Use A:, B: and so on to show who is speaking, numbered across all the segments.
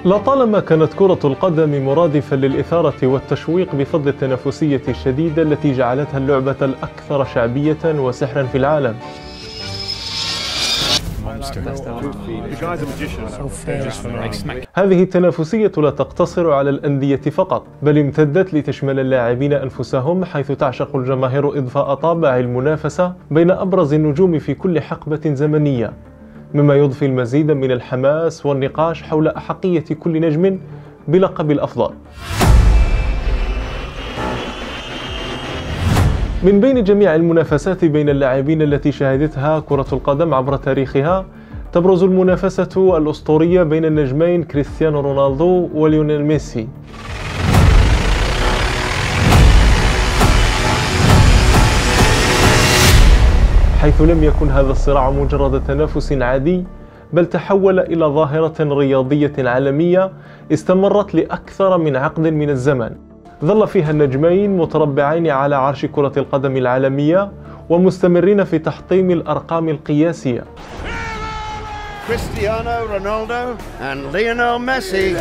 A: لطالما كانت كرة القدم مرادفا للإثارة والتشويق بفضل التنافسية الشديدة التي جعلتها اللعبة الأكثر شعبية وسحرا في العالم. هذه التنافسية لا تقتصر على الأندية فقط، بل امتدت لتشمل اللاعبين أنفسهم، حيث تعشق الجماهير إضفاء طابع المنافسة بين أبرز النجوم في كل حقبة زمنية، مما يضفي المزيد من الحماس والنقاش حول أحقية كل نجم بلقب الأفضل. من بين جميع المنافسات بين اللاعبين التي شهدتها كرة القدم عبر تاريخها، تبرز المنافسة الأسطورية بين النجمين كريستيانو رونالدو وليونيل ميسي. حيث لم يكن هذا الصراع مجرد تنافس عادي، بل تحول إلى ظاهرة رياضية عالمية استمرت لأكثر من عقد من الزمن، ظل فيها النجمين متربعين على عرش كرة القدم العالمية ومستمرين في تحطيم الأرقام القياسية.
B: Cristiano Ronaldo and Lionel Messi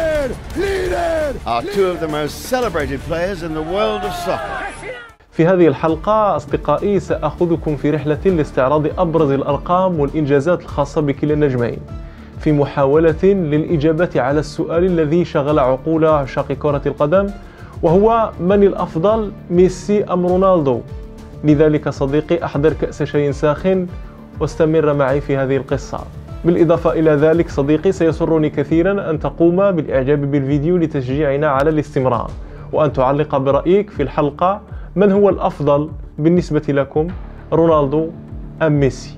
B: are two of the most celebrated players in the world of soccer.
A: في هذه الحلقة أصدقائي سأخذكم في رحلة لاستعراض أبرز الأرقام والإنجازات الخاصة بكلا النجمين، في محاولة للإجابة على السؤال الذي شغل عقول عشاق كرة القدم، وهو من الأفضل، ميسي أم رونالدو؟ لذلك صديقي أحضر كأس شاي ساخن واستمر معي في هذه القصة. بالإضافة إلى ذلك صديقي، سيسرني كثيرا أن تقوم بالإعجاب بالفيديو لتشجيعنا على الاستمرار، وأن تعلق برأيك في الحلقة. من هو الأفضل بالنسبة لكم، رونالدو أم ميسي؟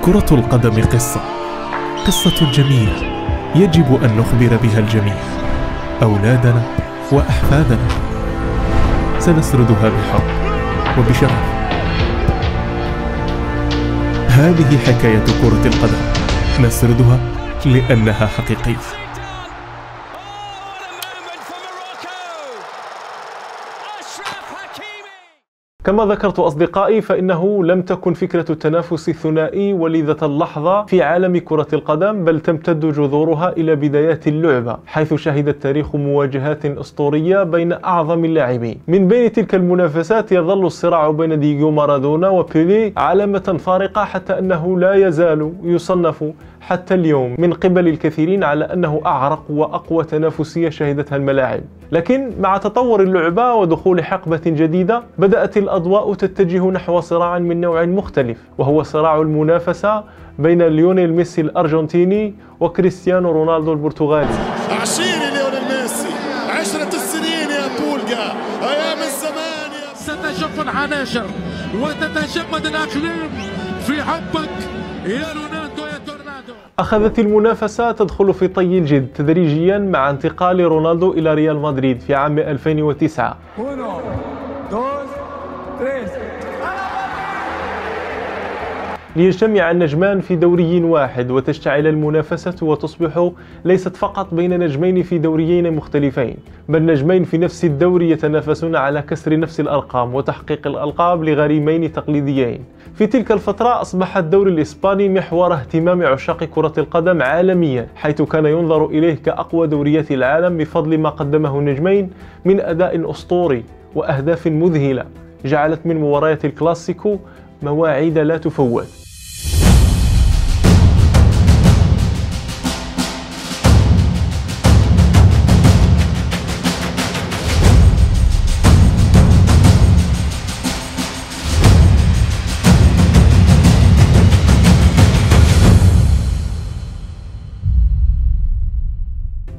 C: كرة القدم قصة جميلة يجب أن نخبر بها الجميع، أولادنا وأحفادنا. سنسردها بحب وبشغف. هذه حكاية كرة القدم، نسردها لأنها حقيقية.
A: كما ذكرت أصدقائي، فإنه لم تكن فكرة التنافس الثنائي وليدة اللحظة في عالم كرة القدم، بل تمتد جذورها إلى بدايات اللعبة، حيث شهد التاريخ مواجهات أسطورية بين أعظم اللاعبين. من بين تلك المنافسات يظل الصراع بين دييغو مارادونا وبيلي علامة فارقة، حتى أنه لا يزال يصنف حتى اليوم من قبل الكثيرين على أنه أعرق وأقوى تنافسية شهدتها الملاعب. لكن مع تطور اللعبة ودخول حقبة جديدة، بدأت الأضواء تتجه نحو صراع من نوع مختلف، وهو صراع المنافسة بين ليونيل ميسي الأرجنتيني وكريستيانو رونالدو البرتغالي.
D: عشيري ليونيل ميسي، 10 السنين يا بولجا، أيام الزمان يا
E: ستشق الحناشر وتتجمد الأقلام في حبك يا رونالدو يا تورنادو.
A: أخذت المنافسة تدخل في طي الجد تدريجيا مع انتقال رونالدو إلى ريال مدريد في عام 2009. ليجتمع النجمان في دوري واحد وتشتعل المنافسة وتصبح ليست فقط بين نجمين في دوريين مختلفين، بل نجمين في نفس الدوري يتنافسون على كسر نفس الأرقام وتحقيق الألقاب لغريمين تقليديين. في تلك الفترة أصبح الدوري الإسباني محور اهتمام عشاق كرة القدم عالميا، حيث كان ينظر إليه كأقوى دوريات العالم بفضل ما قدمه النجمين من أداء أسطوري وأهداف مذهلة جعلت من مباريات الكلاسيكو مواعيد لا تفوت.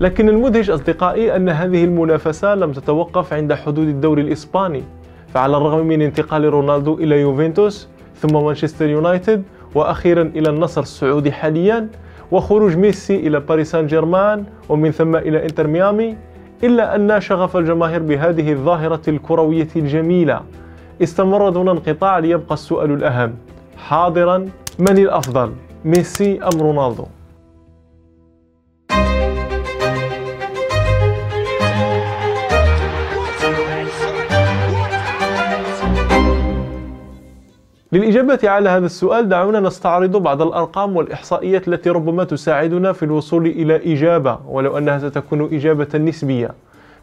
A: لكن المدهش أصدقائي أن هذه المنافسة لم تتوقف عند حدود الدوري الإسباني، فعلى الرغم من انتقال رونالدو إلى يوفنتوس ثم مانشستر يونايتد وأخيرا إلى النصر السعودي حاليا، وخروج ميسي إلى باريس سان جيرمان ومن ثم إلى إنتر ميامي، إلا أن شغف الجماهير بهذه الظاهرة الكروية الجميلة استمر دون انقطاع، ليبقى السؤال الأهم حاضرا: من الأفضل، ميسي أم رونالدو؟ للإجابة على هذا السؤال دعونا نستعرض بعض الأرقام والإحصائيات التي ربما تساعدنا في الوصول إلى إجابة، ولو أنها ستكون إجابة نسبية.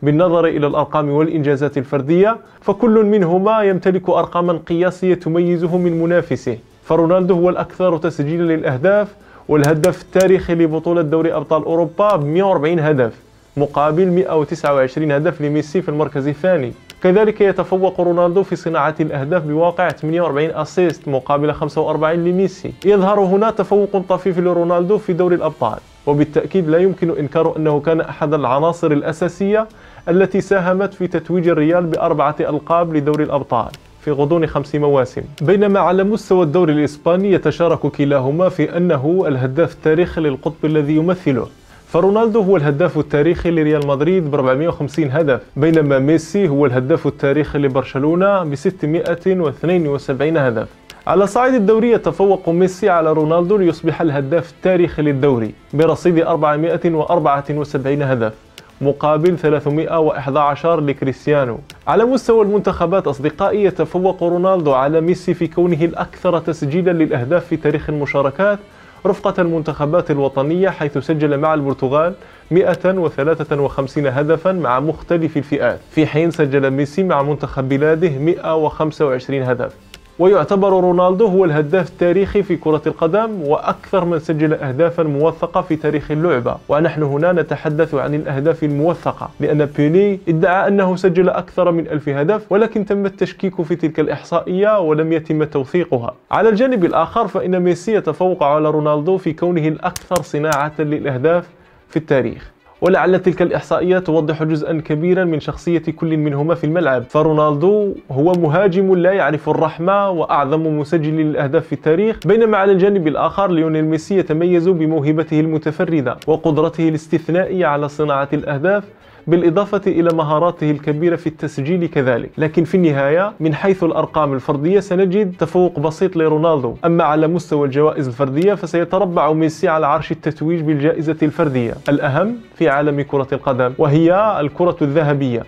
A: بالنظر إلى الأرقام والإنجازات الفردية فكل منهما يمتلك أرقاما قياسية تميزه من منافسه، فرونالدو هو الأكثر تسجيلا للأهداف والهداف التاريخي لبطولة دوري أبطال أوروبا ب 140 هدف مقابل 129 هدف لميسي في المركز الثاني. كذلك يتفوق رونالدو في صناعة الأهداف بواقع 48 أسيست مقابل 45 لميسي. يظهر هنا تفوق طفيف لرونالدو في دوري الأبطال، وبالتأكيد لا يمكن إنكار أنه كان أحد العناصر الأساسية التي ساهمت في تتويج الريال ب4 ألقاب لدوري الأبطال في غضون 5 مواسم. بينما على مستوى الدوري الإسباني يتشارك كلاهما في أنه الهداف التاريخي للقطب الذي يمثله، فرونالدو هو الهداف التاريخي لريال مدريد ب 450 هدف، بينما ميسي هو الهداف التاريخي لبرشلونة ب 672 هدف. على صعيد الدوري يتفوق ميسي على رونالدو ليصبح الهداف التاريخي للدوري برصيد 474 هدف مقابل 311 لكريستيانو. على مستوى المنتخبات أصدقائي يتفوق رونالدو على ميسي في كونه الأكثر تسجيلا للأهداف في تاريخ المشاركات رفقة المنتخبات الوطنية، حيث سجل مع البرتغال 153 هدفا مع مختلف الفئات، في حين سجل ميسي مع منتخب بلاده 125 هدف. ويعتبر رونالدو هو الهداف التاريخي في كرة القدم وأكثر من سجل أهدافا موثقة في تاريخ اللعبة، ونحن هنا نتحدث عن الأهداف الموثقة، لأن بيلي ادعى أنه سجل أكثر من 1000 هدف، ولكن تم التشكيك في تلك الإحصائية ولم يتم توثيقها. على الجانب الآخر فإن ميسي يتفوق على رونالدو في كونه الأكثر صناعة للأهداف في التاريخ، ولعل تلك الإحصائيات توضح جزءا كبيرا من شخصية كل منهما في الملعب. فرونالدو هو مهاجم لا يعرف الرحمة وأعظم مسجل للأهداف في التاريخ، بينما على الجانب الآخر ليونيل ميسي يتميز بموهبته المتفردة وقدرته الاستثنائية على صناعة الأهداف، بالإضافة إلى مهاراته الكبيرة في التسجيل كذلك. لكن في النهاية من حيث الأرقام الفردية سنجد تفوق بسيط لرونالدو، أما على مستوى الجوائز الفردية فسيتربع ميسي على عرش التتويج بالجائزة الفردية الأهم في عالم كرة القدم، وهي الكرة الذهبية،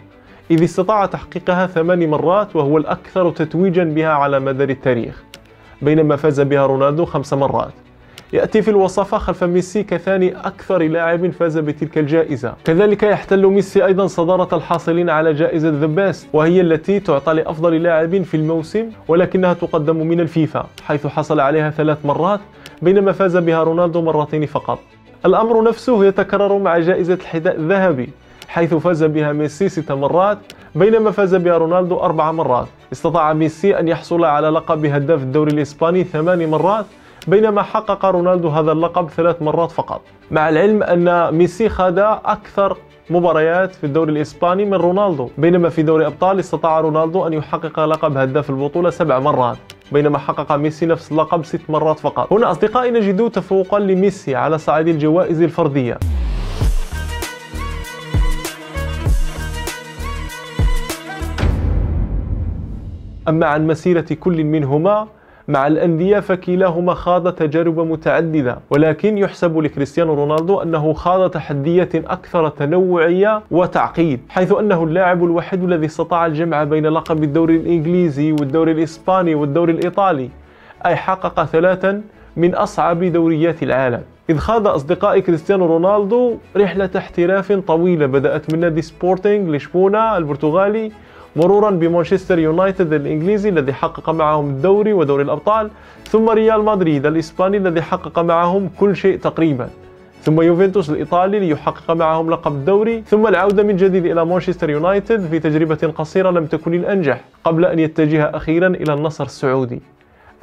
A: إذ استطاع تحقيقها 8 مرات وهو الأكثر تتويجا بها على مدار التاريخ، بينما فاز بها رونالدو 5 مرات. يأتي في الوصفة خلف ميسي كثاني أكثر لاعب فاز بتلك الجائزة. كذلك يحتل ميسي أيضا صدارة الحاصلين على جائزة ذا بيست، وهي التي تعطى لأفضل لاعب في الموسم، ولكنها تقدم من الفيفا، حيث حصل عليها 3 مرات بينما فاز بها رونالدو 2 مرات فقط. الأمر نفسه يتكرر مع جائزة الحذاء الذهبي، حيث فاز بها ميسي 6 مرات بينما فاز بها رونالدو 4 مرات. استطاع ميسي أن يحصل على لقب هداف الدوري الإسباني 8 مرات بينما حقق رونالدو هذا اللقب 3 مرات فقط، مع العلم أن ميسي خاض أكثر مباريات في الدوري الإسباني من رونالدو، بينما في دوري أبطال استطاع رونالدو أن يحقق لقب هداف البطولة 7 مرات بينما حقق ميسي نفس اللقب 6 مرات فقط. هنا أصدقائي نجد تفوقا لميسي على صعيد الجوائز الفردية. أما عن مسيرة كل منهما مع الأندية فكلاهما خاض تجارب متعددة، ولكن يحسب لكريستيانو رونالدو أنه خاض تحديات أكثر تنوعية وتعقيد، حيث أنه اللاعب الوحيد الذي استطاع الجمع بين لقب الدوري الإنجليزي والدوري الإسباني والدوري الإيطالي، أي حقق 3 من أصعب دوريات العالم. إذ خاض أصدقائي كريستيانو رونالدو رحلة احتراف طويلة بدأت من نادي سبورتينغ لشبونة البرتغالي، مرورا بمانشستر يونايتد الإنجليزي الذي حقق معهم الدوري ودوري الأبطال، ثم ريال مدريد الإسباني الذي حقق معهم كل شيء تقريبا، ثم يوفنتوس الإيطالي ليحقق معهم لقب الدوري، ثم العودة من جديد إلى مانشستر يونايتد في تجربة قصيرة لم تكن الأنجح قبل أن يتجه أخيرا إلى النصر السعودي.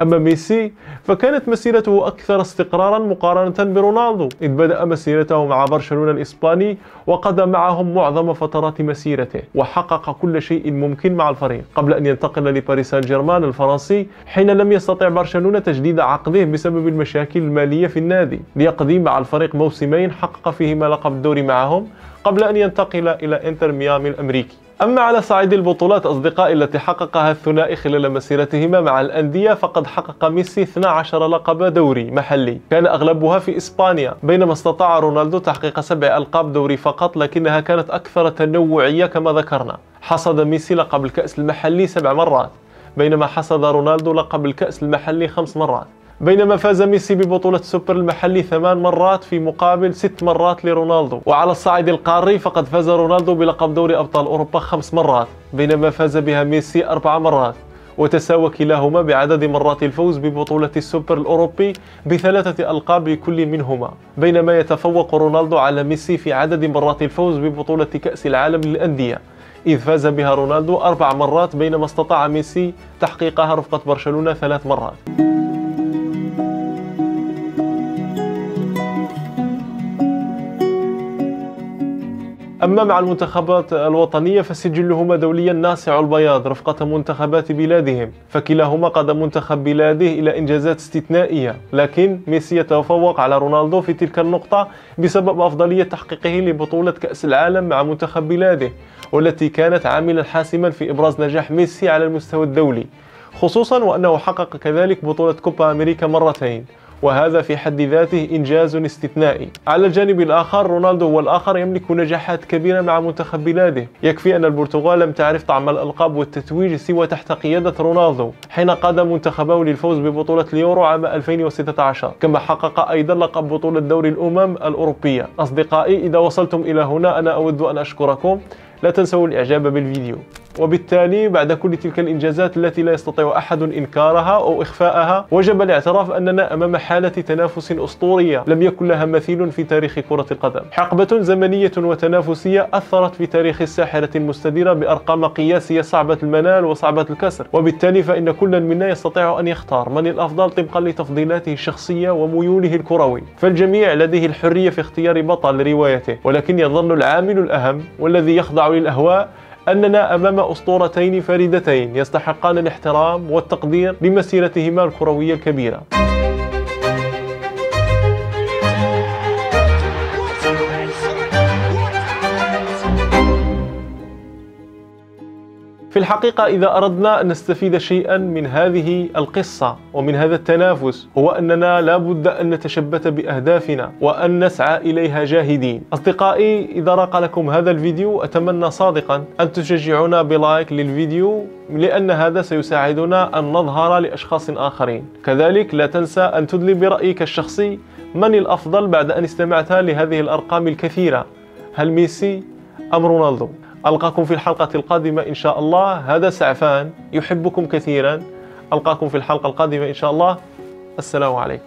A: أما ميسي فكانت مسيرته أكثر استقرارا مقارنة برونالدو، إذ بدأ مسيرته مع برشلونة الإسباني وقضى معهم معظم فترات مسيرته وحقق كل شيء ممكن مع الفريق قبل أن ينتقل لباريس سان جيرمان الفرنسي، حين لم يستطع برشلونة تجديد عقده بسبب المشاكل المالية في النادي، ليقضي مع الفريق موسمين حقق فيهما لقب الدوري معهم قبل أن ينتقل إلى إنتر ميامي الأمريكي. أما على صعيد البطولات أصدقائي التي حققها الثنائي خلال مسيرتهما مع الأندية فقد حقق ميسي 12 لقب دوري محلي، كان أغلبها في إسبانيا، بينما استطاع رونالدو تحقيق 7 ألقاب دوري فقط، لكنها كانت أكثر تنوعية كما ذكرنا. حصد ميسي لقب الكأس المحلي 7 مرات، بينما حصد رونالدو لقب الكأس المحلي 5 مرات، بينما فاز ميسي ببطولة السوبر المحلي 8 مرات في مقابل 6 مرات لرونالدو. وعلى الصعيد القاري فقد فاز رونالدو بلقب دوري أبطال أوروبا 5 مرات، بينما فاز بها ميسي 4 مرات، وتساوى كلاهما بعدد مرات الفوز ببطولة السوبر الأوروبي ب3 ألقاب لكل منهما، بينما يتفوق رونالدو على ميسي في عدد مرات الفوز ببطولة كأس العالم للأندية، إذ فاز بها رونالدو 4 مرات، بينما استطاع ميسي تحقيقها رفقة برشلونة 3 مرات. أما مع المنتخبات الوطنية فسجلهما دوليا ناصع البياض رفقة منتخبات بلادهم، فكلاهما قاد منتخب بلاده إلى إنجازات استثنائية، لكن ميسي يتفوق على رونالدو في تلك النقطة بسبب أفضلية تحقيقه لبطولة كأس العالم مع منتخب بلاده، والتي كانت عاملا حاسما في إبراز نجاح ميسي على المستوى الدولي، خصوصا وأنه حقق كذلك بطولة كوبا أمريكا مرتين، وهذا في حد ذاته إنجاز استثنائي. على الجانب الآخر رونالدو هو الآخر يملك نجاحات كبيرة مع منتخب بلاده، يكفي أن البرتغال لم تعرف طعم الألقاب والتتويج سوى تحت قيادة رونالدو حين قاد منتخبه للفوز ببطولة اليورو عام 2016، كما حقق أيضا لقب بطولة دوري الأمم الأوروبية. أصدقائي، إذا وصلتم إلى هنا أنا أود أن أشكركم، لا تنسوا الإعجاب بالفيديو. وبالتالي بعد كل تلك الإنجازات التي لا يستطيع أحد إنكارها أو إخفاءها، وجب الاعتراف أننا أمام حالة تنافس أسطورية لم يكن لها مثيل في تاريخ كرة القدم، حقبة زمنية وتنافسية أثرت في تاريخ الساحرة المستديرة بأرقام قياسية صعبة المنال وصعبة الكسر، وبالتالي فإن كل منا يستطيع أن يختار من الأفضل طبقا لتفضيلاته الشخصية وميوله الكروي، فالجميع لديه الحرية في اختيار بطل روايته، ولكن يظل العامل الأهم والذي يخضع للأهواء أننا أمام أسطورتين فريدتين يستحقان الاحترام والتقدير لمسيرتهما الكروية الكبيرة. في الحقيقة إذا أردنا أن نستفيد شيئا من هذه القصة ومن هذا التنافس، هو أننا لا بد أن نتشبث بأهدافنا وأن نسعى إليها جاهدين. أصدقائي، إذا راق لكم هذا الفيديو أتمنى صادقا أن تشجعونا بلايك للفيديو، لأن هذا سيساعدنا أن نظهر لأشخاص آخرين. كذلك لا تنسى أن تدلي برأيك الشخصي من الأفضل بعد أن استمعت لهذه الأرقام الكثيرة، هل ميسي أم رونالدو؟ ألقاكم في الحلقة القادمة إن شاء الله. هذا سعفان يحبكم كثيرا، ألقاكم في الحلقة القادمة إن شاء الله. السلام عليكم.